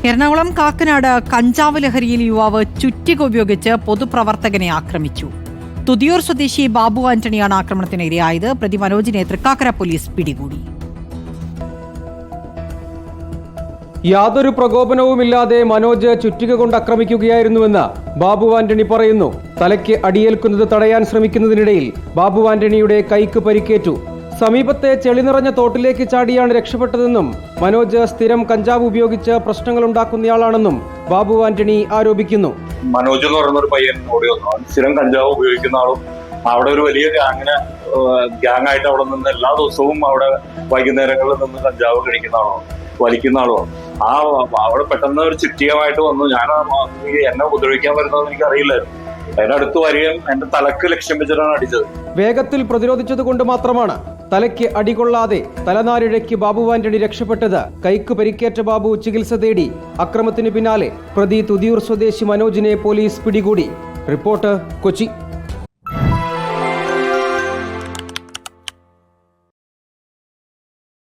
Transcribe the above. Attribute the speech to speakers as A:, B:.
A: എറണാകുളം കാക്കനാട് കഞ്ചാവ് ലഹരിയിൽ യുവാവ് ചുറ്റിക ഉപയോഗിച്ച് പൊതുപ്രവർത്തകനെ ആക്രമിച്ചു. തുതിയൂർ സ്വദേശി ബാബു ആന്റണിയാണ് ആക്രമണത്തിന് ഇരയായത്. പ്രതി മനോജിനെ തൃക്കാക്കര പോലീസ് പിടികൂടി.
B: യാതൊരു പ്രകോപനവുമില്ലാതെ മനോജ് ചുറ്റിക കൊണ്ട് ആക്രമിക്കുകയായിരുന്നുവെന്ന് ബാബു ആന്റണി പറയുന്നു. തലയ്ക്ക് അടിയേൽക്കുന്നത് തടയാൻ ശ്രമിക്കുന്നതിനിടയിൽ ബാബു ആന്റണിയുടെ കൈക്ക് പരിക്കേറ്റു. സമീപത്തെ ചെളി നിറഞ്ഞ തോട്ടിലേക്ക് ചാടിയാണ് രക്ഷപ്പെട്ടതെന്നും മനോജ് സ്ഥിരം കഞ്ചാവ് ഉപയോഗിച്ച് പ്രശ്നങ്ങൾ ഉണ്ടാക്കുന്നയാളാണെന്നും ബാബു ആന്റണി ആരോപിക്കുന്നു.
C: മനോജ് എന്ന് പറയുന്ന ഒരു പയ്യൻ ഓടി വന്നു. സ്ഥിരം കഞ്ചാവ് ഉപയോഗിക്കുന്ന ആളും അവിടെ ഒരു വലിയ ഗ്യാങ് ആയിട്ട് അവിടെ നിന്ന് എല്ലാ ദിവസവും അവിടെ വൈകുന്നേരങ്ങളിൽ നിന്ന് കഞ്ചാവ് കഴിക്കുന്ന ആളോ വലിക്കുന്ന ആളോ അവിടെ പെട്ടെന്ന് ഒരു ചുറ്റികമായിട്ട് വന്നു. ഞാൻ എന്നെ ഉപദ്രവിക്കാൻ വരുന്നതെന്ന് എനിക്ക് അറിയില്ലായിരുന്നു. അതിനടുത്ത് വരികയും എന്റെ തലക്ക് ലക്ഷ്യം വെച്ചിട്ടാണ് അടിച്ചത്.
B: വേഗത്തിൽ പ്രതിരോധിച്ചത് കൊണ്ട് മാത്രമാണ് തലയ്ക്ക് അടികൊള്ളാതെ തലനാരിഴയ്ക്ക് ബാബു ആന്റണി രക്ഷപ്പെട്ടത്. കൈക്ക് പരിക്കേറ്റ ബാബു ചികിത്സ തേടി. അക്രമത്തിന് പിന്നാലെ പ്രതി തുതിയൂർ സ്വദേശി മനോജിനെ പോലീസ് പിടികൂടി. റിപ്പോർട്ട് കൊച്ചി.